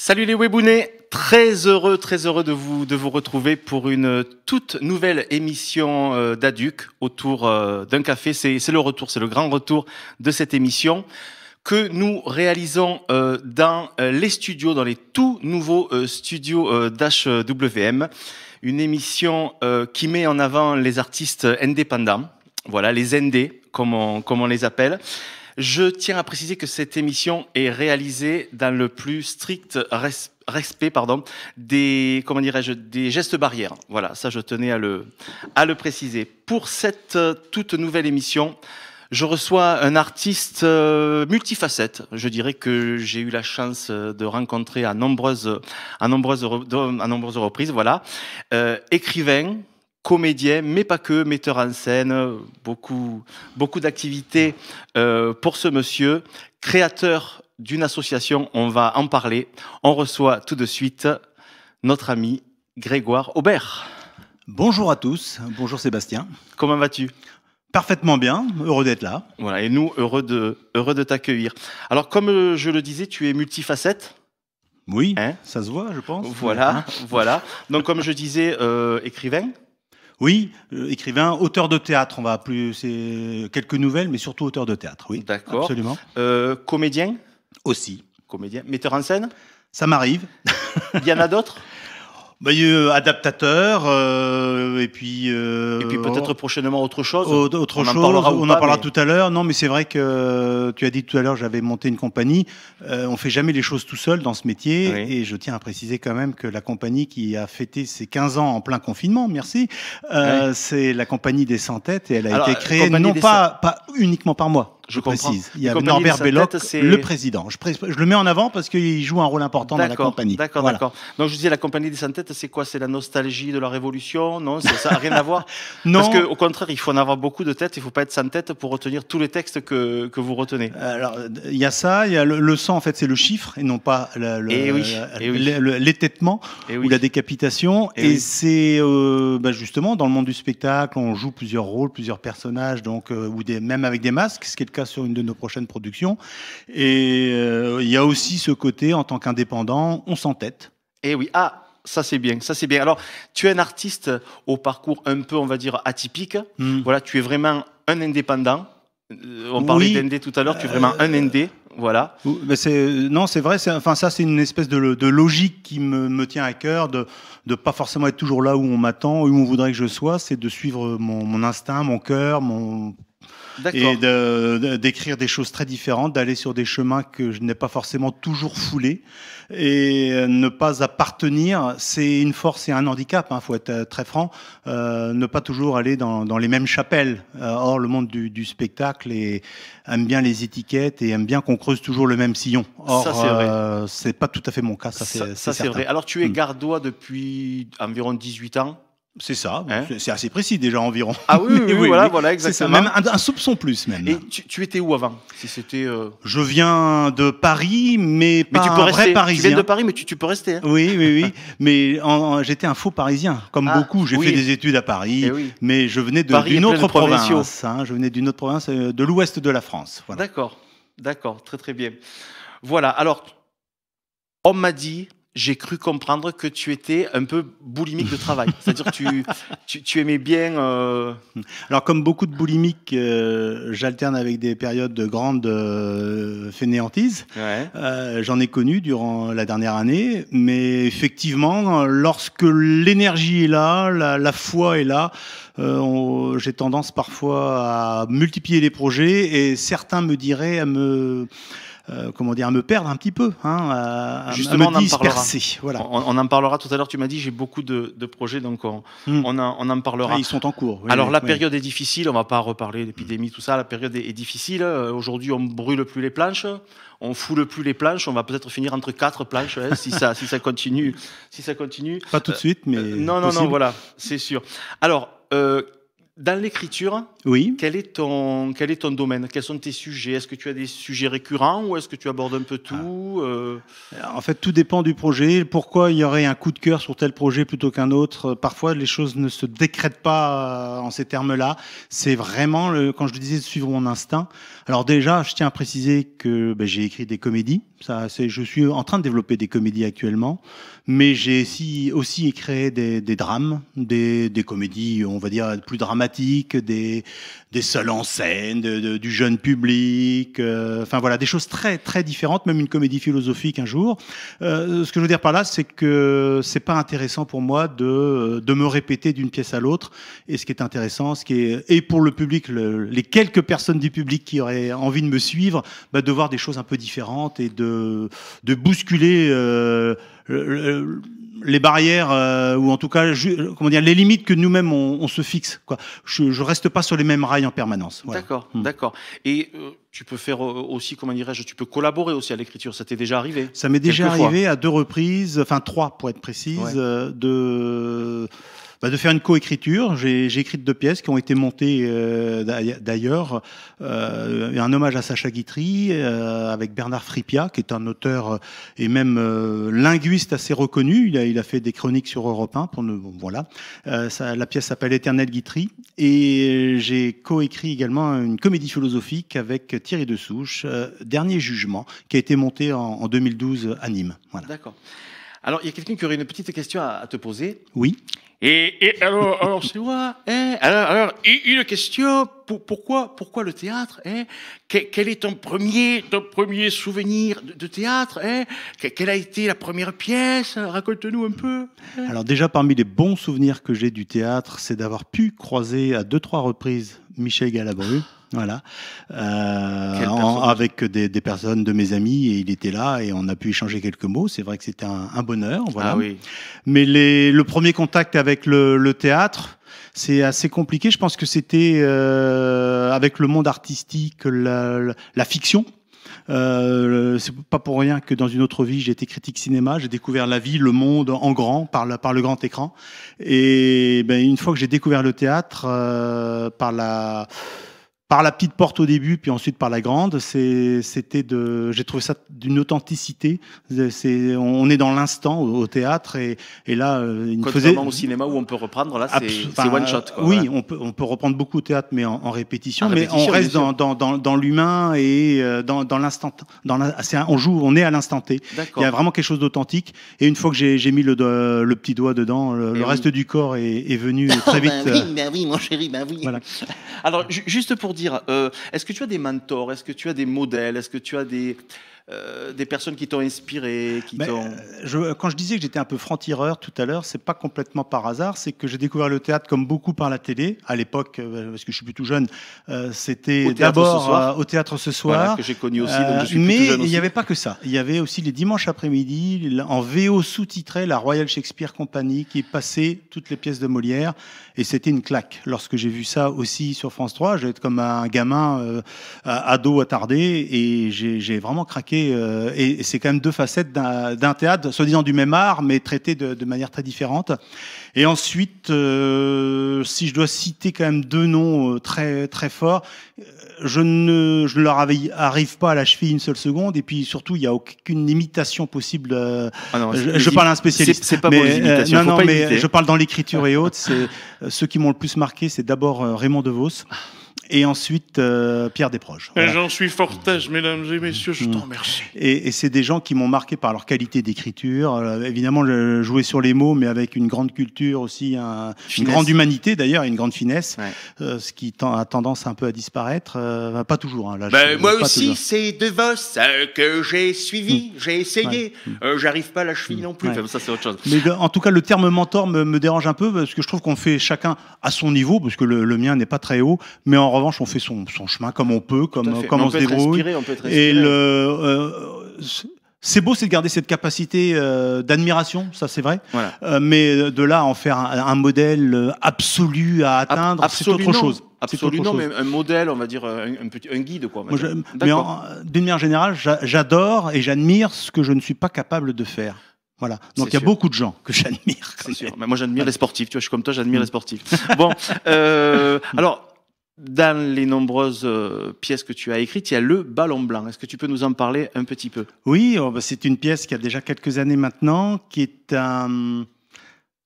Salut les Webounets, très heureux de vous retrouver pour une toute nouvelle émission d'Aduc autour d'un café. C'est le retour, c'est le grand retour de cette émission que nous réalisons dans les studios, dans les tout nouveaux studios d'HWM. Une émission qui met en avant les artistes indépendants, voilà, les indés, comme on les appelle. Je tiens à préciser que cette émission est réalisée dans le plus strict respect des, des gestes barrières. Voilà, ça je tenais à le préciser. Pour cette toute nouvelle émission, je reçois un artiste multifacette. Je dirais que j'ai eu la chance de rencontrer à nombreuses reprises. Voilà, écrivain, comédien, mais pas que, metteur en scène, beaucoup d'activités pour ce monsieur, créateur d'une association, on va en parler. On reçoit tout de suite notre ami Grégoire Aubert. Bonjour à tous, bonjour Sébastien. Comment vas-tu ? Parfaitement bien, heureux d'être là. Voilà, et nous, heureux de t'accueillir. Alors, comme je le disais, tu es multifacette. Oui, hein, ça se voit, je pense. Voilà. Donc, comme je disais, écrivain. Oui, écrivain, auteur de théâtre, on va plus, c'est quelques nouvelles, mais surtout auteur de théâtre, oui. D'accord. Absolument. Comédien. Aussi. Comédien. Metteur en scène. Ça m'arrive. Il y en a d'autres. Adaptateur, et puis peut-être prochainement autre chose. On en parlera tout à l'heure. Non, mais c'est vrai que tu as dit tout à l'heure, j'avais monté une compagnie. On fait jamais les choses tout seul dans ce métier, oui. Et je tiens à préciser quand même que la compagnie qui a fêté ses 15 ans en plein confinement, merci, oui. C'est la compagnie des 100 têtes et elle a été créée non pas uniquement par moi. Je précise. Il y a Norbert Belloc, le président. Je le mets en avant parce qu'il joue un rôle important dans la compagnie. D'accord. Donc je disais, la compagnie des 100 têtes, c'est quoi? C'est la nostalgie de la Révolution? Non, ça n'a rien à voir. Non. Parce qu'au contraire, il faut en avoir beaucoup de têtes. Il ne faut pas être sans tête pour retenir tous les textes que vous retenez. Alors, il y a ça. Il y a le 100, en fait, c'est le chiffre et non pas l'étêtement ou la décapitation. Et c'est justement dans le monde du spectacle, on joue plusieurs rôles, plusieurs personnages, donc même avec des masques, ce qui est le cas sur une de nos prochaines productions. Et il y a aussi ce côté, en tant qu'indépendant, on s'entête. Et oui, ça c'est bien. Alors, tu es un artiste au parcours un peu, on va dire, atypique. Voilà, tu es vraiment un indépendant. On parlait d'indé tout à l'heure, tu es vraiment un indé. Voilà. Mais c'est vrai. Ça, c'est une espèce de logique qui me tient à cœur, de pas forcément être toujours là où on m'attend, où on voudrait que je sois. C'est de suivre mon instinct, mon cœur, et d'écrire des choses très différentes, d'aller sur des chemins que je n'ai pas forcément toujours foulés. Et ne pas appartenir, c'est une force et un handicap, faut être très franc. Ne pas toujours aller dans les mêmes chapelles. Or, le monde du spectacle aime bien les étiquettes et aime bien qu'on creuse toujours le même sillon. Or, c'est pas tout à fait mon cas, ça c'est vrai. Alors, tu es gardois depuis environ 18 ans. C'est ça, c'est assez précis déjà environ. Ah oui, voilà, exactement. C'est ça, même un soupçon plus même. Et tu étais où avant? Si c'était. Je viens de Paris, mais pas tu peux un rester. Vrai Parisien. Tu viens de Paris, mais tu peux rester. Hein. Oui. Mais j'étais un faux Parisien, comme beaucoup. J'ai fait des études à Paris, mais je venais d'une autre province. Je venais d'une autre province, de l'ouest de la France. Voilà. D'accord, très bien. Voilà. Alors, on m'a dit. J'ai cru comprendre que tu étais un peu boulimique de travail. C'est-à-dire que tu aimais bien... Alors, comme beaucoup de boulimiques, j'alterne avec des périodes de grande fainéantise. Ouais. J'en ai connu durant la dernière année. Mais effectivement, lorsque l'énergie est là, la foi est là, j'ai tendance parfois à multiplier les projets. Et certains me diraient à me perdre un petit peu, justement, à me disperser. Voilà. On en parlera tout à l'heure. Tu m'as dit j'ai beaucoup de projets, donc on en parlera. Ils sont en cours. Alors la période est difficile. On va pas reparler d'épidémie, tout ça. La période est difficile. Aujourd'hui, on brûle plus les planches, on foule plus les planches. On va peut-être finir entre 4 planches si ça continue. Pas tout de suite, mais non, voilà, c'est sûr. Alors. Dans l'écriture, Oui. quel est ton domaine? Quels sont tes sujets? Est-ce que tu as des sujets récurrents ou est-ce que tu abordes un peu tout? En fait, tout dépend du projet. Pourquoi il y aurait un coup de cœur sur tel projet plutôt qu'un autre? Parfois, les choses ne se décrètent pas en ces termes-là. C'est vraiment, quand je disais, de suivre mon instinct. Alors déjà, je tiens à préciser que j'ai écrit des comédies. Je suis en train de développer des comédies actuellement. Mais j'ai aussi écrit des drames, des comédies, on va dire, plus dramatiques, des seuls en scène, du jeune public, enfin voilà, des choses très très différentes, même une comédie philosophique un jour. Ce que je veux dire par là, c'est que c'est pas intéressant pour moi de me répéter d'une pièce à l'autre. Et ce qui est intéressant, et pour le public, les quelques personnes du public qui auraient envie de me suivre, de voir des choses un peu différentes et de bousculer les barrières ou en tout cas comment dire, les limites que nous-mêmes on se fixe, quoi. Je reste pas sur les mêmes rails en permanence. Voilà. D'accord, d'accord. Et tu peux faire aussi, comment dirais-je, tu peux collaborer aussi à l'écriture. Ça t'est déjà arrivé? Ça m'est déjà arrivé à 2 reprises, enfin 3 pour être précise, de faire une coécriture. J'ai écrit 2 pièces qui ont été montées d'ailleurs. Un hommage à Sacha Guitry avec Bernard Fripia, qui est un auteur et même linguiste assez reconnu. Il a fait des chroniques sur Europe 1. Voilà. La pièce s'appelle Éternel Guitry. Et j'ai coécrit également une comédie philosophique avec Thierry Dessouche, Dernier Jugement, qui a été montée en 2012 à Nîmes. Voilà. D'accord. Alors, il y a quelqu'un qui aurait une petite question à te poser. Oui. Et alors c'est moi. Alors, une question. Pourquoi le théâtre? Quel est ton premier souvenir de théâtre? Quelle a été la première pièce? Raconte-nous un peu. Alors déjà, parmi les bons souvenirs que j'ai du théâtre, c'est d'avoir pu croiser à 2-3 reprises Michel Galabru. Voilà, avec des personnes de mes amis, et il était là et on a pu échanger quelques mots. C'est vrai que c'était un bonheur. Voilà. Ah oui. Mais le premier contact avec le théâtre, c'est assez compliqué. Je pense que c'était avec le monde artistique, la fiction. C'est pas pour rien que dans une autre vie j'ai été critique cinéma, j'ai découvert la vie, le monde en grand par le grand écran. Et une fois que j'ai découvert le théâtre par la petite porte au début, puis ensuite par la grande, j'ai trouvé ça d'une authenticité. On est dans l'instant au théâtre, et là, contrairement au cinéma où on peut reprendre, là, c'est one shot, quoi. Oui, ouais. on peut reprendre beaucoup au théâtre, mais en répétition, mais on reste dans l'humain et dans l'instant. On est à l'instant T. Il y a vraiment quelque chose d'authentique. Et une fois que j'ai mis le petit doigt dedans, le reste du corps est venu très vite. Oui, mon chéri, oui. Voilà. Alors, juste pour dire, est-ce que tu as des mentors? Est-ce que tu as des modèles? Est-ce que tu as des personnes qui t'ont inspiré, quand je disais que j'étais un peu franc-tireur tout à l'heure, c'est pas complètement par hasard, c'est que j'ai découvert le théâtre comme beaucoup par la télé. À l'époque, parce que je suis plus tout jeune, c'était d'abord au Théâtre ce soir, voilà, que j'ai connu aussi. Donc je suis mais plus tout jeune il n'y avait pas que ça. Il y avait aussi les dimanches après-midi, en VO sous-titré, la Royal Shakespeare Company qui passait toutes les pièces de Molière, et c'était une claque. Lorsque j'ai vu ça aussi sur France 3, j'étais comme un gamin ado attardé, et j'ai vraiment craqué. Et c'est quand même 2 facettes d'un théâtre, soi-disant du même art, mais traité de manière très différente. Et ensuite, si je dois citer quand même 2 noms très très forts, je ne leur arrive pas à la cheville une seule seconde, et puis surtout il n'y a aucune imitation possible. Je parle à un spécialiste. C'est pas pour les imitations. Non, mais je parle dans l'écriture et autres. Ceux qui m'ont le plus marqué, c'est d'abord Raymond DeVos. Et ensuite Pierre Desproges. Voilà. J'en suis fort aise, mesdames et messieurs, je t'en remercie. Et c'est des gens qui m'ont marqué par leur qualité d'écriture. Évidemment, jouer sur les mots, mais avec une grande culture aussi, une grande humanité d'ailleurs, une grande finesse, ce qui a tendance un peu à disparaître. Pas toujours. Hein, là, moi aussi, c'est DeVos que j'ai suivi, j'ai essayé. J'arrive pas à la cheville non plus. Ouais. Enfin, ça, c'est autre chose. Mais en tout cas, le terme mentor me dérange un peu, parce que je trouve qu'on fait chacun à son niveau, parce que le mien n'est pas très haut, mais en revanche, on fait son chemin comme on peut, comme on se débrouille. Et c'est beau, c'est de garder cette capacité d'admiration, ça c'est vrai. Voilà. Mais de là à en faire un modèle absolu à atteindre, c'est autre chose. Absolument, mais un modèle, on va dire un guide, quoi. Mais d'une manière générale, j'adore et j'admire ce que je ne suis pas capable de faire. Voilà. Donc C'est il y a sûr. beaucoup de gens que j'admire. C'est sûr. Mais moi, j'admire les sportifs. Tu vois, je suis comme toi, j'admire les sportifs. Bon, alors, dans les nombreuses pièces que tu as écrites, il y a le Ballon Blanc. Est-ce que tu peux nous en parler un petit peu? Oui, bah, c'est une pièce qui a déjà quelques années maintenant, qui est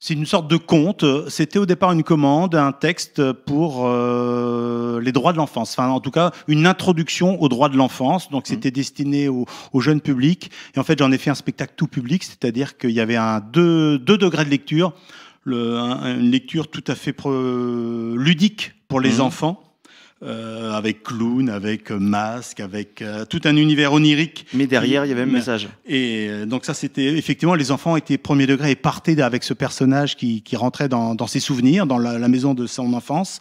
c'est une sorte de conte. C'était au départ une commande, un texte pour les droits de l'enfance. Enfin, en tout cas, une introduction aux droits de l'enfance. Donc, c'était destiné au jeune public. Et en fait, j'en ai fait un spectacle tout public, c'est-à-dire qu'il y avait deux degrés de lecture. Une lecture tout à fait ludique pour les enfants. Avec clown, avec masque, avec tout un univers onirique. Mais derrière, il y avait un message. Et donc ça, c'était effectivement, les enfants étaient premier degré et partaient avec ce personnage qui rentrait dans ses souvenirs, dans la maison de son enfance.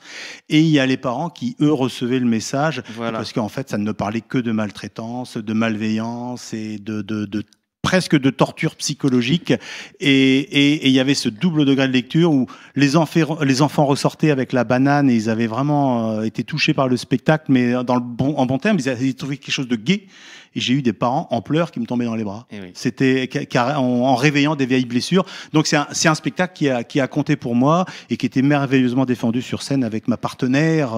Et il y a les parents qui, eux, recevaient le message, Voilà. parce qu'en fait, ça ne parlait que de maltraitance, de malveillance et de presque de torture psychologique, et il y avait ce double degré de lecture où les enfants ressortaient avec la banane et ils avaient vraiment été touchés par le spectacle, mais en bon terme, ils avaient trouvé quelque chose de gai. Et j'ai eu des parents en pleurs qui me tombaient dans les bras. Eh oui. C'était en réveillant des vieilles blessures. Donc c'est un spectacle qui a compté pour moi et qui était merveilleusement défendu sur scène avec ma partenaire,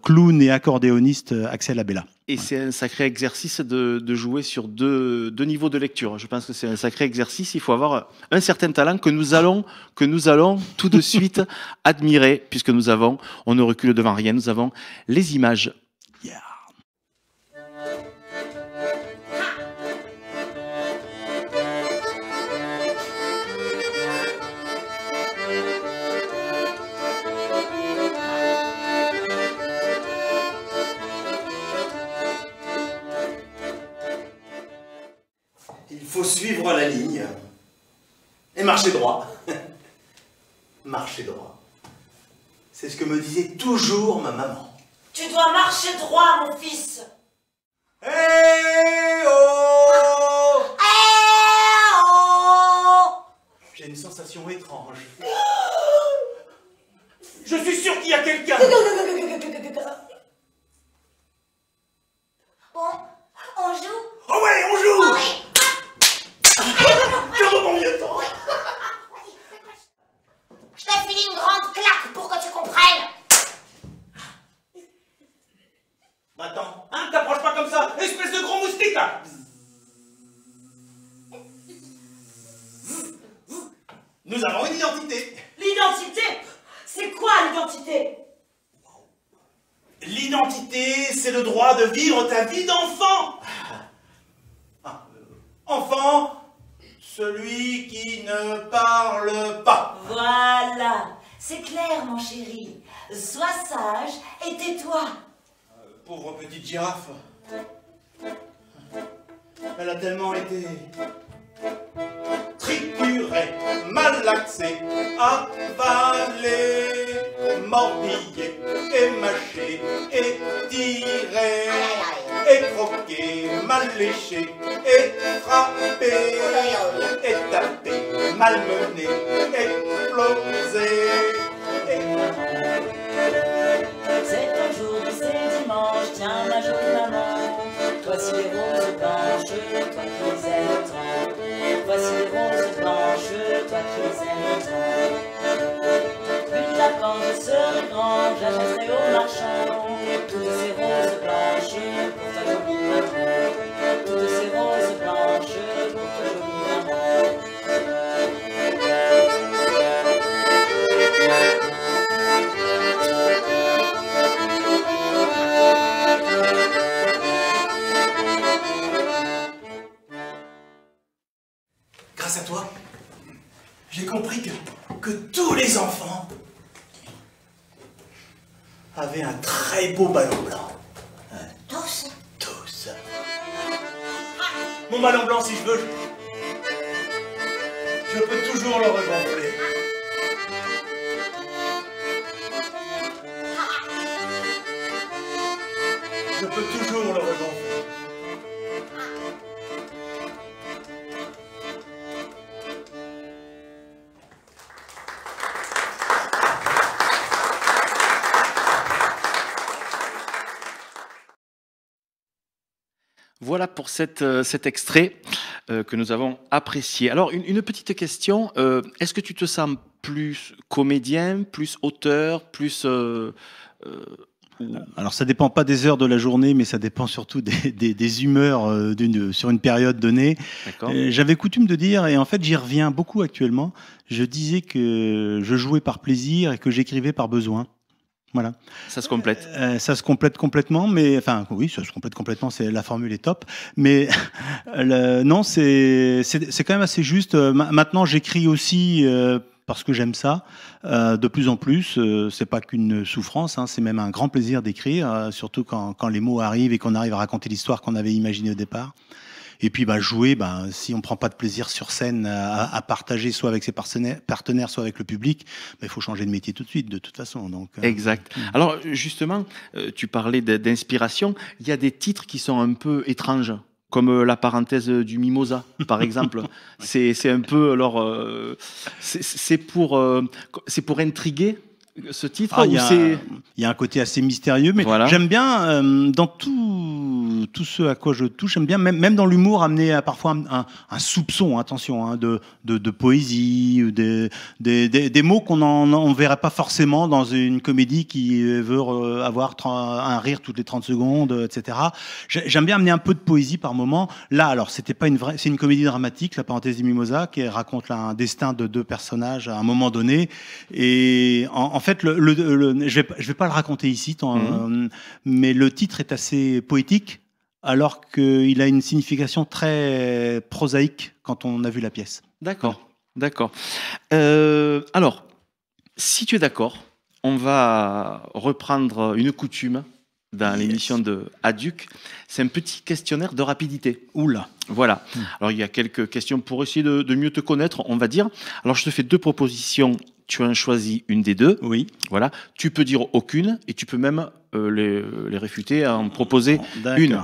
clown et accordéoniste Axel Abella. Et c'est un sacré exercice de jouer sur deux niveaux de lecture. Je pense que c'est un sacré exercice. Il faut avoir un certain talent que nous allons tout de suite admirer, puisque on ne recule devant rien, nous avons les images. Yeah. Il faut suivre la ligne et marcher droit. Marcher droit. C'est ce que me disait toujours ma maman. Tu dois marcher droit, mon fils. Hey oh! Eh oh! J'ai une sensation étrange. Je suis sûr qu'il y a quelqu'un. Bon, on joue? Oh ouais, on joue! Oui. Je remets mon vieux temps. Je t'ai filé une grande claque pour que tu comprennes. Attends, hein, t'approches pas comme ça, espèce de gros moustique là. Nous avons une identité. L'identité? C'est quoi l'identité? L'identité, c'est le droit de vivre ta vie d'enfant. Enfant, celui qui ne parle pas. Voilà, c'est clair, mon chéri. Sois sage et tais-toi. Pauvre petite girafe. Elle a tellement été triturée, malaxée, avalée, mordillée, émâchée, étirée, écroquée, mal léchée, étrappée, étapée, malmenée, explosée. C'est un jour de ces dimanches, tiens ma jolie maman. Voici les roses blanches, toi qui les aimes tant. Voici les roses blanches, toi qui les aimes tant. Une la quand je serai grand, j'achèterai au marchand toutes ces roses blanches pour ta jolie maman. Toutes ces roses blanches pour ta jolie maman. Grâce à toi, j'ai compris que tous les enfants avaient un très beau ballon blanc. Tous? Tous. Mon ballon blanc, si je veux, je peux toujours le regonfler. Je peux toujours le regonfler. Voilà pour cet extrait. que nous avons apprécié. Alors, une petite question. Est-ce que tu te sens plus comédien, plus auteur, plus... Alors ça dépend pas des heures de la journée, mais ça dépend surtout des humeurs sur une période donnée. D'accord. J'avais coutume de dire, et en fait j'y reviens beaucoup actuellement, je disais que je jouais par plaisir et que j'écrivais par besoin. Voilà. Ça se complète. Ça se complète complètement, mais enfin oui, ça se complète complètement. C'est la formule est top, mais non, c'est quand même assez juste. Maintenant, j'écris aussi parce que j'aime ça. De plus en plus, c'est pas qu'une souffrance, hein, c'est même un grand plaisir d'écrire, surtout quand les mots arrivent et qu'on arrive à raconter l'histoire qu'on avait imaginée au départ. Et puis jouer, si on prend pas de plaisir sur scène à partager soit avec ses partenaires, soit avec le public, il faut changer de métier tout de suite, de toute façon. Donc, exact. Alors justement, tu parlais d'inspiration. Il y a des titres qui sont un peu étranges, comme la parenthèse du mimosa, par exemple. C'est un peu alors c'est pour intriguer ce titre. Il y a un côté assez mystérieux, mais voilà. J'aime bien dans tout ce à quoi je touche, j'aime bien même dans l'humour amener parfois un soupçon, attention, hein, de poésie, ou des mots on verrait pas forcément dans une comédie qui veut avoir un rire toutes les 30 secondes, etc. J'aime bien amener un peu de poésie par moment. Là, alors c'est une comédie dramatique, La parenthèse du mimosa, qui raconte un destin de deux personnages à un moment donné, et en fait, je vais pas le raconter ici, mais le titre est assez poétique, alors qu'il a une signification très prosaïque quand on a vu la pièce. D'accord, d'accord. Alors, si tu es d'accord, on va reprendre une coutume dans l'émission de Aduc. C'est un petit questionnaire de rapidité. Oula. Voilà. Alors, il y a quelques questions pour essayer de mieux te connaître, on va dire. Alors, je te fais 2 propositions. Tu en choisis une des 2. Oui. Voilà. Tu peux dire aucune et tu peux même les réfuter, en proposer une.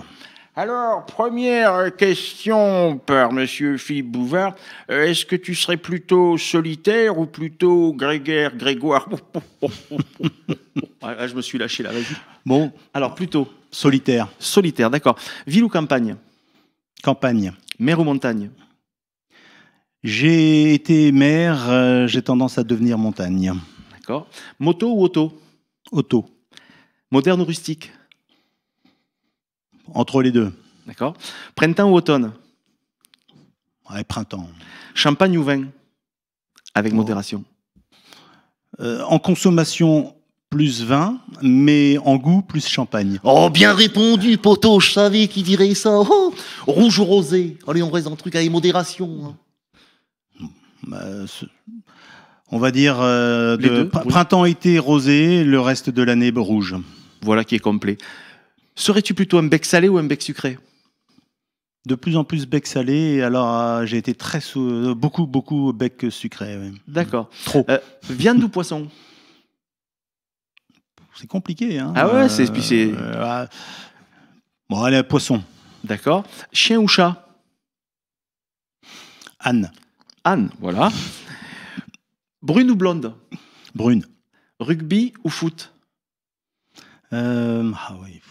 Alors, première question par Monsieur Philippe Bouvard. Est-ce que tu serais plutôt solitaire ou plutôt Grégoire Ah, je me suis lâché là, vas-y. Bon. Alors, plutôt Solitaire. solitaire, d'accord. Ville ou campagne? Campagne. Mer ou montagne? J'ai été maire, j'ai tendance à devenir montagne. D'accord. Moto ou auto? Auto. Moderne ou rustique? Entre les deux. D'accord. Printemps ou automne? Ouais, printemps. Champagne ou vin? Avec modération. En consommation, plus vin, mais en goût, plus champagne. Oh, bien répondu, poteau, je savais qui dirait ça. Oh, rouge ou rosé? Allez, on reste dans le truc avec modération. Hein. On va dire Les deux, oui. printemps-été rosé, le reste de l'année rouge. Voilà qui est complet. Serais-tu plutôt un bec salé ou un bec sucré? De plus en plus bec salé, et alors j'ai été beaucoup bec sucré. Oui. D'accord. Trop. Viande ou poisson? C'est compliqué. Hein. Ah ouais, c'est... Bon, allez, poisson. D'accord. Chien ou chat? Anne. Anne, voilà. Brune ou blonde? Brune. Rugby ou foot? Oui.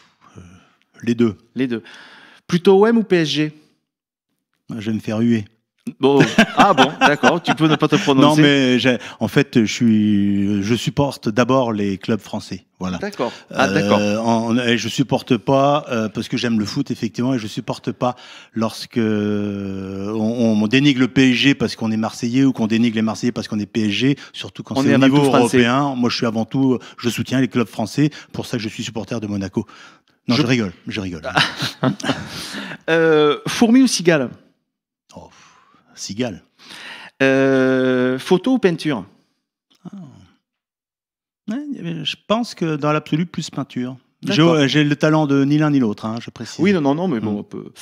Les deux. Les deux. Plutôt OM ou PSG? Je vais me faire huer. Bon. Ah bon, d'accord, tu peux ne pas te prononcer. Non, mais en fait, je supporte d'abord les clubs français. Voilà. D'accord. Ah, d'accord. Je supporte pas, parce que j'aime le foot, effectivement, et je supporte pas lorsque on dénigre le PSG parce qu'on est Marseillais ou qu'on dénigre les Marseillais parce qu'on est PSG, surtout quand c'est au niveau européen. Moi, je suis avant tout, je soutiens les clubs français, pour ça que je suis supporter de Monaco. Non, je rigole. Fourmi ou cigale? Oh, cigale. Photo ou peinture? Je pense que dans l'absolu, plus peinture. J'ai le talent de ni l'un ni l'autre, hein, je précise. Oui, non, mais bon, on peut.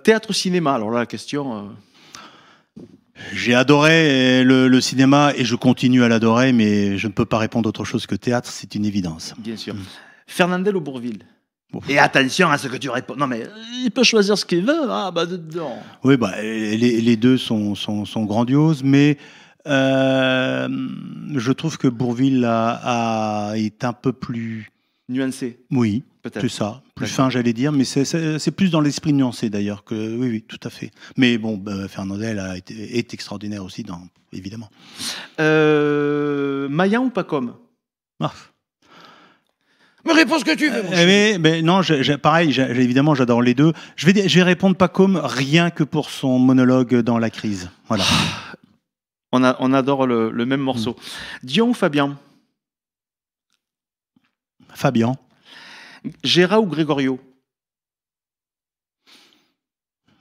Théâtre ou cinéma? Alors là, la question... J'ai adoré le cinéma et je continue à l'adorer, mais je ne peux pas répondre autre chose que théâtre, c'est une évidence. Bien sûr. Fernandel ou Bourvil? Et attention à ce que tu réponds. Non, mais Il peut choisir ce qu'il veut. Ah, bah, dedans. Oui, les deux sont grandioses, mais je trouve que Bourvil est un peu plus... Nuancé. Oui. peut-être. C'est ça, plus D'accord. fin j'allais dire, mais c'est plus dans l'esprit nuancé d'ailleurs que oui, oui, tout à fait. Mais bon, Fernandel est extraordinaire aussi, évidemment. Mayan ou Pacom? Ah. Me réponds ce que tu veux, mon chéri. Mais non, pareil, évidemment, j'adore les deux. Je vais répondre pas comme rien que pour son monologue dans la crise. Voilà. On adore le même morceau. Dion ou Fabien? Fabien. Gérard ou Grégorio?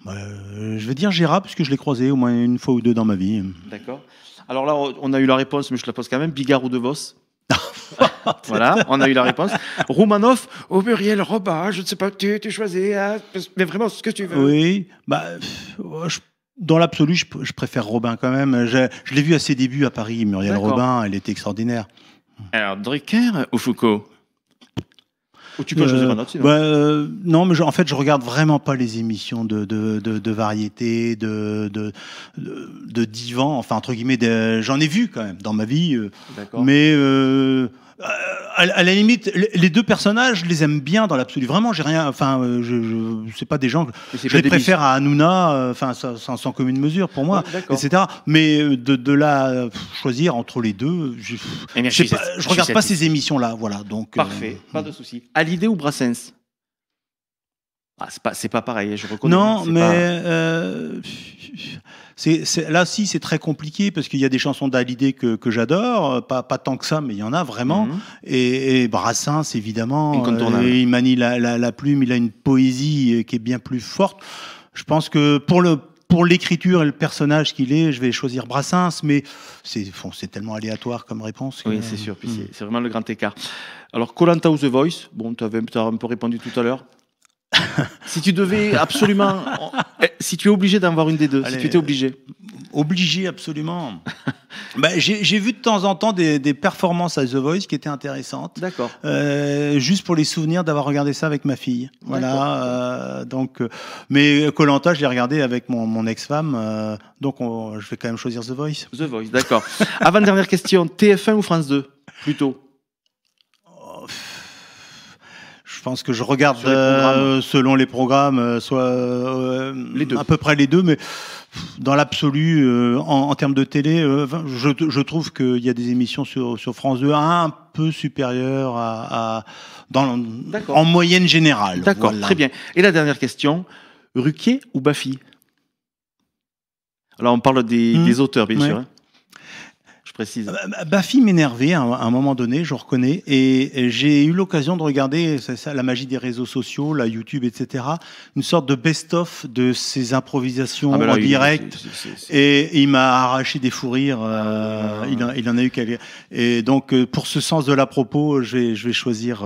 Je vais dire Gérard parce que je l'ai croisé au moins une fois ou deux dans ma vie. D'accord. Alors là, on a eu la réponse, mais je la pose quand même. Bigard ou De Vos? Voilà, on a eu la réponse. Roumanoff ou Muriel Robin? Je ne sais pas, tu choisis, hein, mais vraiment ce que tu veux. Oui, dans l'absolu, je préfère Robin quand même. Je l'ai vu à ses débuts à Paris, Muriel D'accord. Robin, elle était extraordinaire. Alors, Drucker ou Foucault? Ou tu peux choisir un autre, sinon. Non, mais en fait, je regarde vraiment pas les émissions de variété, de divan, enfin entre guillemets. J'en ai vu quand même dans ma vie, D'accord. mais à la limite, les deux personnages, je les aime bien dans l'absolu. Vraiment, j'ai rien. Enfin, c'est pas des gens. Mais c'est Je pas les des préfère à Hanouna, enfin sans commune mesure pour moi, Ouais, d'accord. etc. Mais de là choisir entre les deux, Eh bien, je regarde pas ces émissions-là, voilà. Donc Parfait, pas de souci. Hallyday ou Brassens? C'est pas pareil, je reconnais. Non, c'est mais là, si, c'est très compliqué parce qu'il y a des chansons d'Hallyday que j'adore, pas tant que ça, mais il y en a vraiment. Mhm. Et Brassens, évidemment, Incontournable. il manie la plume, il a une poésie qui est bien plus forte. Je pense que pour l'écriture et le personnage qu'il est, je vais choisir Brassens, mais c'est tellement aléatoire comme réponse. Oui, c'est sûr, puis c'est vraiment le grand écart. Alors, Koh Lanta ou The Voice? Bon, tu as un peu répondu tout à l'heure. Si tu devais absolument... Si tu es obligé d'en voir une des deux, Allez, si tu étais obligé. Obligé, absolument. J'ai vu de temps en temps des performances à The Voice qui étaient intéressantes. D'accord. Juste pour les souvenirs d'avoir regardé ça avec ma fille. Voilà. Mais Koh Lanta, je l'ai regardé avec mon ex-femme. Donc, je vais quand même choisir The Voice. The Voice, d'accord. Avant-dernière question, TF1 ou France 2? Plutôt. Je pense que je regarde Sur les programmes. selon les programmes, Les deux. à peu près les deux, mais dans l'absolu, en termes de télé, je trouve qu'il y a des émissions sur France 2 un peu supérieures D'accord. en moyenne générale. D'accord, Voilà. très bien. Et la dernière question, Ruquier ou Baffy? Alors, on parle des auteurs, bien Ouais. sûr. Hein. Je précise. Baffy m'énervait à un moment donné, je reconnais, et j'ai eu l'occasion de regarder, c'est ça, la magie des réseaux sociaux, la YouTube, etc., une sorte de best-of de ses improvisations Ah ben là, en il- direct. c'est- Et il m'a arraché des fous rires. Il en a eu quelques. Et donc, pour ce sens de la propos, je vais choisir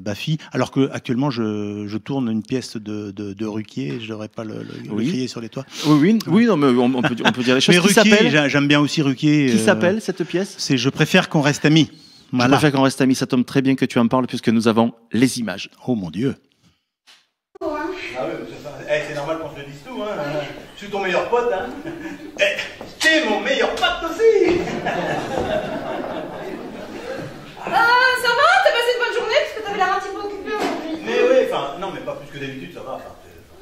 Baffy. Alors que actuellement, je tourne une pièce de Ruquier. Je devrais pas le Oui. crier sur les toits. Oui, non, mais on peut dire les choses. Mais Qui Ruquier, s'appelle j'aime bien aussi Ruquier. Qui s'appelle cette pièce? C'est Je préfère qu'on reste amis. Je Voilà. préfère qu'on reste amis. Ça tombe très bien que tu en parles puisque nous avons les images. Oh mon Dieu. Ah ouais, c'est normal qu'on se le dise tout, hein. Je suis ton meilleur pote, hein. T'es mon meilleur pote aussi. Ah, ça va? T'as passé une bonne journée parce que t'avais l'air un petit peu occupé aujourd'hui. Mais oui, enfin, non, mais pas plus que d'habitude, ça va. Enfin,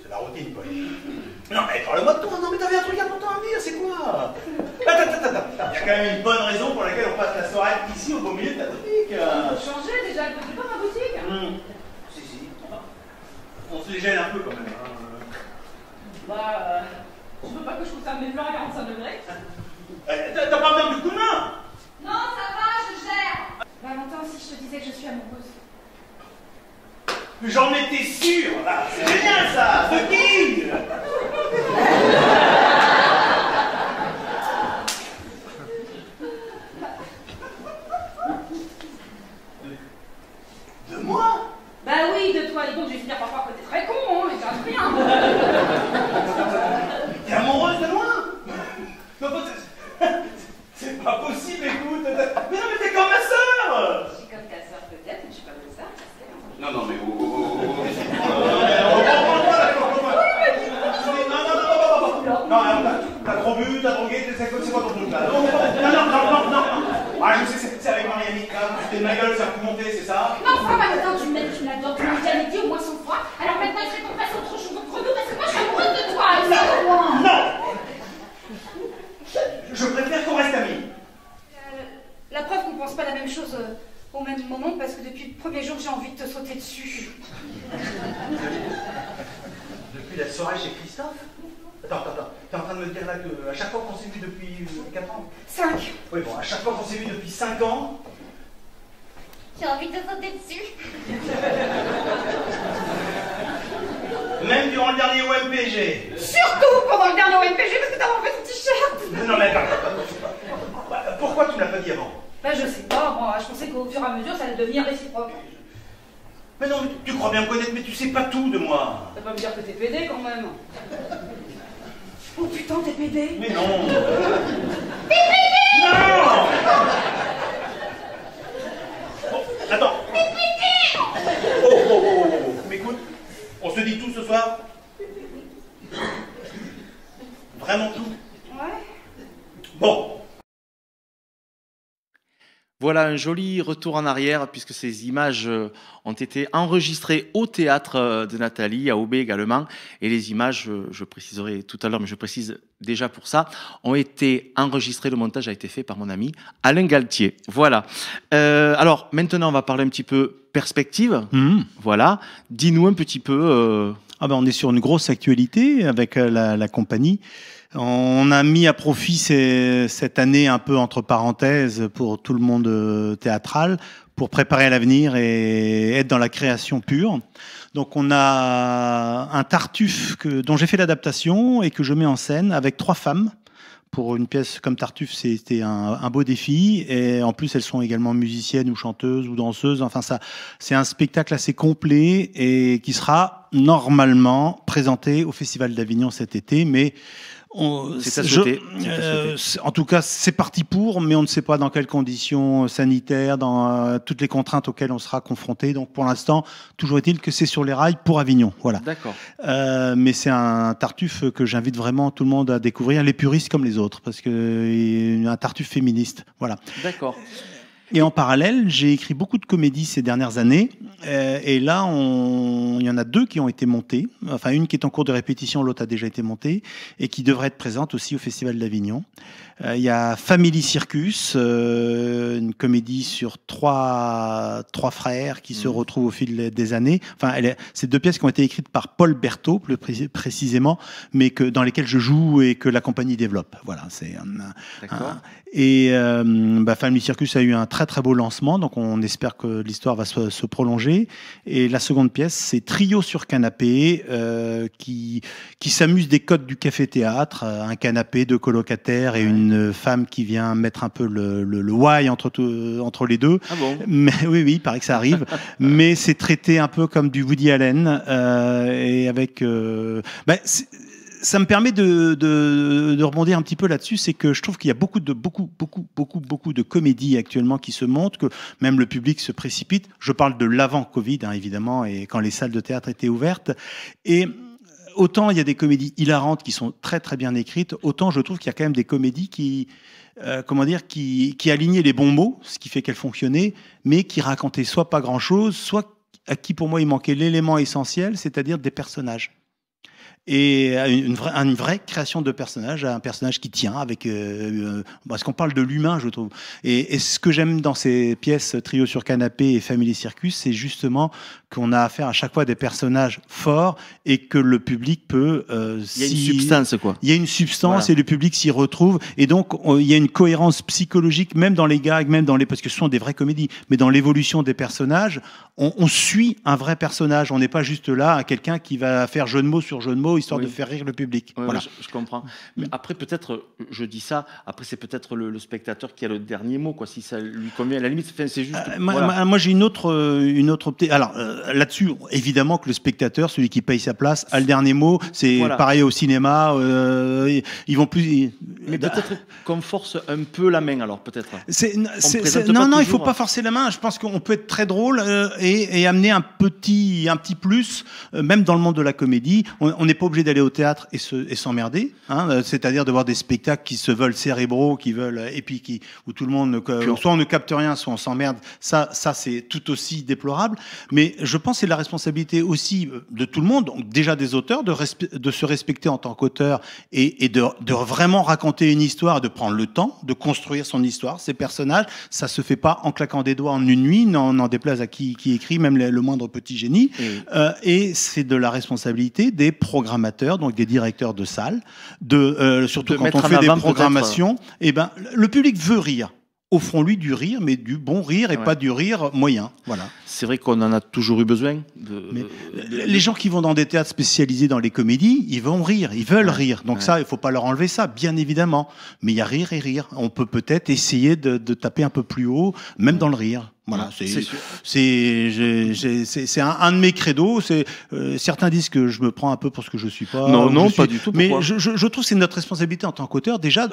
c'est la routine, quoi. Non, mais parle-moi de toi. Non, mais t'avais un truc important à me dire, c'est quoi? Attends. Il y a quand même une bonne raison pour laquelle on passe la soirée ici, au beau milieu de ta boutique. Faut changer déjà, elle peut pas ma boutique. Si. On se les gêne un peu quand même. Je veux pas que je trouve ça mes fleurs à 45 degrés. T'as pas besoin de coup de main? Non, ça va, je gère. Valentin, si je te disais que je suis amoureuse. J'en étais sûr. Ah, c'est génial ça. The King. De moi? Bah oui, de toi, dis donc, je vais finir par croire que t'es très con, hein, mais ça rien. T'es amoureuse de moi? Non, c'est pas possible, écoute. Mais non, mais t'es comme ma sœur. Je suis comme ta soeur peut-être, mais je suis pas comme ça, ça c'est. Non, mais Non, t'as trop bu, t'as drogué, c'est quoi ton truc là? Non. Ah, je sais, c'est avec Marie. Miami. Là, tu de ma gueule, ça peut monter, c'est ça? Non, enfin, maintenant, tu m'aimes, tu l'adores, tu m'as déjà dit au moins 100 fois. Alors maintenant, il serait qu'on fasse autre chose entre nous parce que moi, je suis amoureuse de toi. Non. Je préfère qu'on reste amis. La preuve qu'on pense pas la même chose au même moment parce que depuis le premier jour, j'ai envie de te sauter dessus. Depuis la soirée chez Christophe? Attends. T'es en train de me dire là qu'à chaque fois qu'on s'est vu depuis 4 ans? 5. Oui, bon, à chaque fois qu'on s'est vu depuis 5 ans... J'ai envie de te sauter dessus. Même durant le dernier OMPG. Surtout pendant le dernier OMPG parce que t'as enlevé ton t-shirt. Non mais attends. Pourquoi tu me l'as pas dit avant? Ben je sais pas, moi je pensais qu'au fur et à mesure ça allait devenir réciproque. Mais non, mais tu crois bien me connaître, mais tu sais pas tout de moi. Ça va me dire que t'es pédé quand même. Oh putain, t'es pédé. Mais non. T'es pédé. Non. Bon, attends. T'es pédé. Oh. Mais écoute, on se dit tout ce soir? Vraiment tout? Ouais. Bon. Voilà un joli retour en arrière puisque ces images ont été enregistrées au théâtre de Nathalie, à Aubé également. Et les images, je préciserai tout à l'heure, mais je précise déjà pour ça, ont été enregistrées. Le montage a été fait par mon ami Alain Galtier. Voilà. Alors maintenant, on va parler un petit peu perspective. Voilà. Dis-nous un petit peu... on est sur une grosse actualité avec la compagnie. On a mis à profit cette année un peu entre parenthèses pour tout le monde théâtral pour préparer l'avenir et être dans la création pure. Donc on a un Tartuffe dont j'ai fait l'adaptation et que je mets en scène avec 3 femmes. Pour une pièce comme Tartuffe, c'était un beau défi. Et en plus, elles sont également musiciennes ou chanteuses ou danseuses. Enfin, c'est un spectacle assez complet et qui sera normalement présenté au Festival d'Avignon cet été. Mais c'est à souhaiter. En tout cas, c'est parti pour, mais on ne sait pas dans quelles conditions sanitaires, dans toutes les contraintes auxquelles on sera confronté. Donc, pour l'instant, toujours est-il que c'est sur les rails pour Avignon. Voilà. D'accord. Mais c'est un Tartuffe que j'invite vraiment tout le monde à découvrir, les puristes comme les autres, parce que un Tartuffe féministe. Voilà. D'accord. Et en parallèle, j'ai écrit beaucoup de comédies ces dernières années. Et là, il y en a 2 qui ont été montées. Enfin, une qui est en cours de répétition, l'autre a déjà été montée. Et qui devrait être présente aussi au Festival d'Avignon. Il y a Family Circus, une comédie sur trois frères qui se retrouvent au fil des années. Enfin, c'est 2 pièces qui ont été écrites par Paul Berthaud, plus précisément, mais dans lesquelles je joue et que la compagnie développe. Voilà, c'est Family Circus a eu un très très beau lancement, donc on espère que l'histoire va se prolonger. Et la seconde pièce, c'est Trio sur canapé, qui s'amuse des codes du café-théâtre, un canapé, 2 colocataires et une femme qui vient mettre un peu le why entre les deux. Ah bon? Mais, oui, il paraît que ça arrive. Mais c'est traité un peu comme du Woody Allen, et avec... ça me permet de rebondir un petit peu là-dessus, c'est que je trouve qu'il y a beaucoup de comédies actuellement qui se montent, que même le public se précipite. Je parle de l'avant-Covid, évidemment, et quand les salles de théâtre étaient ouvertes. Et autant il y a des comédies hilarantes qui sont très très bien écrites, autant je trouve qu'il y a quand même des comédies qui alignaient les bons mots, ce qui fait qu'elles fonctionnaient, mais qui racontaient soit pas grand-chose, soit à qui pour moi il manquait l'élément essentiel, c'est-à-dire des personnages. Et une vraie création de personnage, un personnage qui tient avec parce qu'on parle de l'humain, je trouve. Et ce que j'aime dans ces pièces Trio sur canapé et Family Circus, c'est justement qu'on a affaire à chaque fois à des personnages forts et que le public peut il y a une substance, quoi. Il y a une substance, voilà. Et le public s'y retrouve, et donc il y a une cohérence psychologique même dans les gags, même parce que ce sont des vraies comédies, mais dans l'évolution des personnages, on suit un vrai personnage. On n'est pas juste là à quelqu'un qui va faire jeu de mots sur jeu de mots histoire de faire rire le public. Oui, voilà. Je comprends. Mais après, peut-être, je dis ça, après, c'est peut-être le spectateur qui a le dernier mot, quoi, si ça lui convient. À la limite, c'est juste. Moi, j'ai une autre optique. Alors, là-dessus, évidemment que le spectateur, celui qui paye sa place, a le dernier mot. C'est pareil au cinéma. Ils vont plus. Mais peut-être qu'on force un peu la main, alors, peut-être. Non, il ne faut pas forcer la main. Je pense qu'on peut être très drôle et amener un petit plus, même dans le monde de la comédie. On on n'est pas obligé d'aller au théâtre et s'emmerder, hein, c'est-à-dire de voir des spectacles qui se veulent cérébraux, et puis où tout le monde, soit on ne capte rien, soit on s'emmerde. Ça c'est tout aussi déplorable. Mais je pense que c'est la responsabilité aussi de tout le monde, donc déjà des auteurs, de se respecter en tant qu'auteur et de vraiment raconter une histoire, de prendre le temps de construire son histoire, ses personnages. Ça se fait pas en claquant des doigts en une nuit, n'en déplaise à qui écrit, même le moindre petit génie. Et c'est de la responsabilité des programmateurs, donc des directeurs de salles, surtout quand on fait des programmations. Et ben, le public veut rire. Offrons-lui du rire, mais du bon rire et pas du rire moyen. Voilà. C'est vrai qu'on en a toujours eu besoin. Les gens qui vont dans des théâtres spécialisés dans les comédies, ils vont rire, ils veulent rire. Donc ça, il faut pas leur enlever ça, bien évidemment. Mais il y a rire et rire. On peut peut-être essayer de taper un peu plus haut, même dans le rire. Voilà, c'est un de mes credos. Certains disent que je me prends un peu pour ce que je suis pas. Non, pas du tout. Mais je trouve que c'est notre responsabilité en tant qu'auteur. Déjà,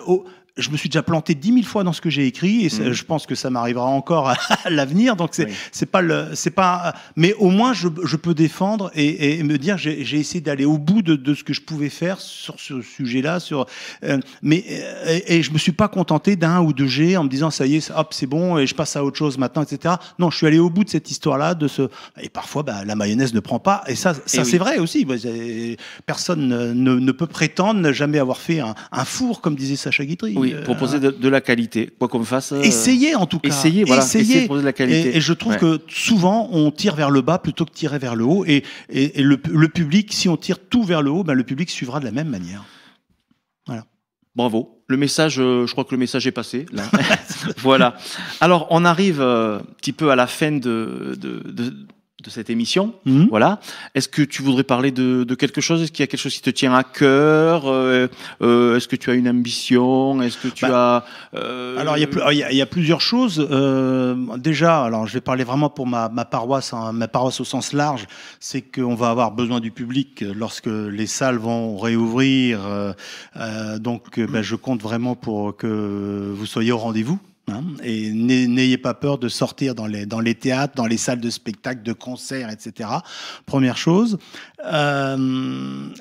je me suis déjà planté 10 000 fois dans ce que j'ai écrit, et je pense que ça m'arrivera encore à l'avenir. Donc c'est pas. Mais au moins je peux défendre et me dire j'ai essayé d'aller au bout de ce que je pouvais faire sur ce sujet-là. Et je me suis pas contenté d'un ou deux jets en me disant ça y est, hop, c'est bon et je passe à autre chose maintenant, etc. Non, je suis allé au bout de cette histoire-là, et parfois la mayonnaise ne prend pas, et ça c'est vrai aussi. Personne ne peut prétendre ne jamais avoir fait un four, comme disait Sacha Guitry. Oui, proposer de la qualité, quoi qu'on fasse. Essayez en tout cas. Essayez de proposer de la qualité. Et je trouve que souvent on tire vers le bas plutôt que tirer vers le haut, et le public, si on tire tout vers le haut, le public suivra de la même manière. Voilà. Bravo. Le message, je crois que le message est passé. Là. Voilà. Alors, on arrive un petit peu à la fin de cette émission. Voilà. Est-ce que tu voudrais parler de quelque chose? Est-ce qu'il y a quelque chose qui te tient à cœur? Est-ce que tu as une ambition? Est-ce que tu as... Alors, il y a plusieurs choses. Déjà, alors je vais parler vraiment pour ma paroisse, hein, ma paroisse au sens large. C'est qu'on va avoir besoin du public lorsque les salles vont réouvrir. Donc, je compte vraiment pour que vous soyez au rendez-vous. Et n'ayez pas peur de sortir dans les théâtres, dans les salles de spectacles, de concerts, etc. Première chose.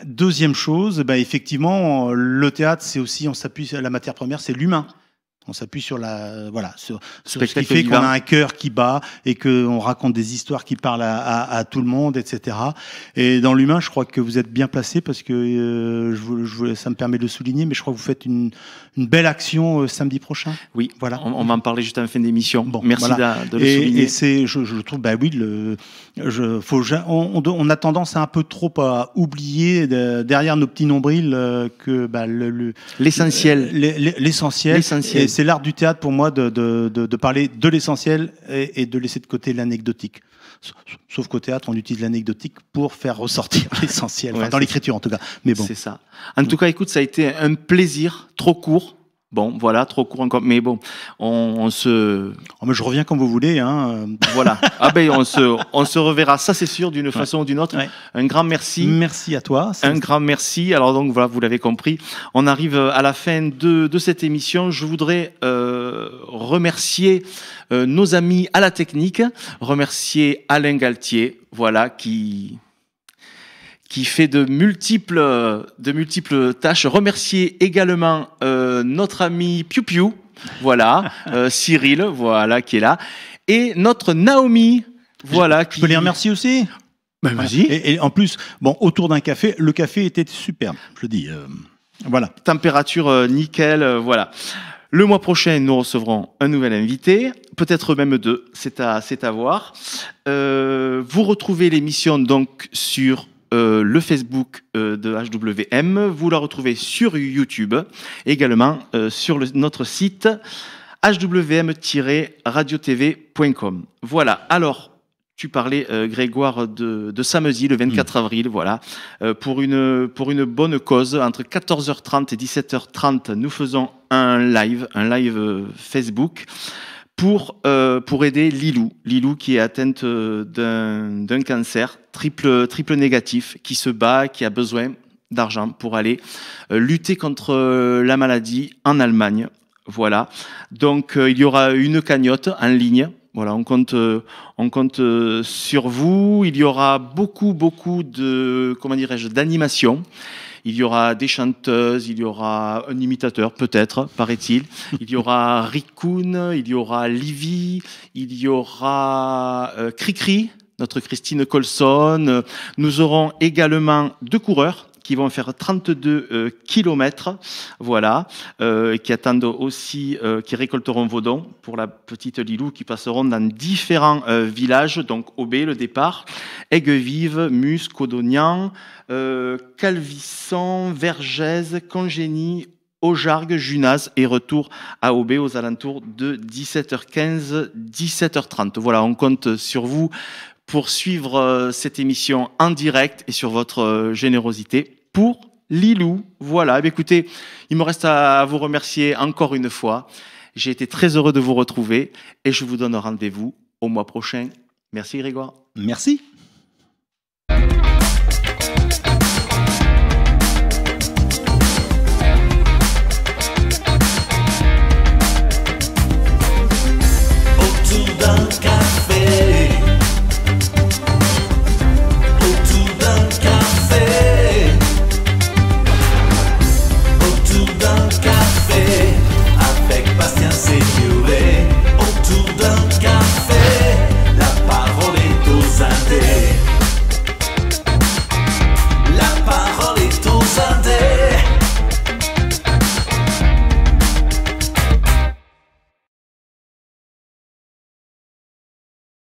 Deuxième chose, effectivement, le théâtre, c'est aussi, on s'appuie, la matière première, c'est l'humain. On s'appuie sur sur ce qui fait qu'on a un cœur qui bat et qu'on raconte des histoires qui parlent à tout le monde, etc. Et dans l'humain, je crois que vous êtes bien placé parce que ça me permet de le souligner, mais je crois que vous faites une belle action samedi prochain. Oui, voilà. On va en parler juste à la fin de l'émission. Bon, merci de le souligner. Et je trouve, on a tendance à un peu trop à oublier derrière nos petits nombrils que l'essentiel. L'essentiel. C'est l'art du théâtre pour moi de parler de l'essentiel et de laisser de côté l'anecdotique. Sauf qu'au théâtre, on utilise l'anecdotique pour faire ressortir l'essentiel, dans l'écriture en tout cas. Mais bon. C'est ça. En tout cas, écoute, ça a été un plaisir, trop court. Bon, voilà, trop court encore, mais bon, on se... Oh, mais je reviens quand vous voulez, hein. Voilà. On se reverra, ça c'est sûr, d'une façon ou d'une autre. Ouais. Un grand merci. Merci à toi. Un grand merci. Alors donc voilà, vous l'avez compris, on arrive à la fin de cette émission. Je voudrais remercier nos amis à la technique, remercier Alain Galtier, voilà, qui fait de multiples tâches. Remercier également notre ami Piu Piu, voilà, Cyril, voilà, qui est là, et notre Naomi, voilà. Je peux les remercier aussi? Vas-y. Et en plus, autour d'un café, le café était superbe, je le dis. Voilà. Température nickel, voilà. Le mois prochain, nous recevrons un nouvel invité, peut-être même deux, c'est à voir. Vous retrouvez l'émission donc sur le Facebook de HWM, vous la retrouvez sur YouTube, également sur notre site hwm-radiotv.com. Voilà, alors, tu parlais, Grégoire, de samedi, le 24 avril, voilà, pour une bonne cause, entre 14h30 et 17h30, nous faisons un live Facebook, pour aider Lilou qui est atteinte d'un cancer triple négatif, qui se bat, qui a besoin d'argent pour aller lutter contre la maladie en Allemagne. Voilà. Donc il y aura une cagnotte en ligne. Voilà, on compte sur vous. Il y aura beaucoup de, comment dirais-je, d'animation. Il y aura des chanteuses, il y aura un imitateur, peut-être, paraît-il. Il y aura Rikun, il y aura Livy, il y aura Cricri, notre Christine Colson. Nous aurons également 2 coureurs qui vont faire 32 kilomètres, voilà, qui attendent aussi, qui récolteront vos dons pour la petite Lilou, qui passeront dans différents villages, donc Aubé, le départ, Aigues-Vives, Mus, Codognan, Calvisson, Vergès, Congénie, Aujargues, Junaz et retour à Aubé aux alentours de 17h15, 17h30. Voilà, on compte sur vous pour suivre cette émission en direct et sur votre générosité pour Lilou. Voilà, écoutez, il me reste à vous remercier encore une fois. J'ai été très heureux de vous retrouver et je vous donne rendez-vous au mois prochain. Merci Grégoire. Merci.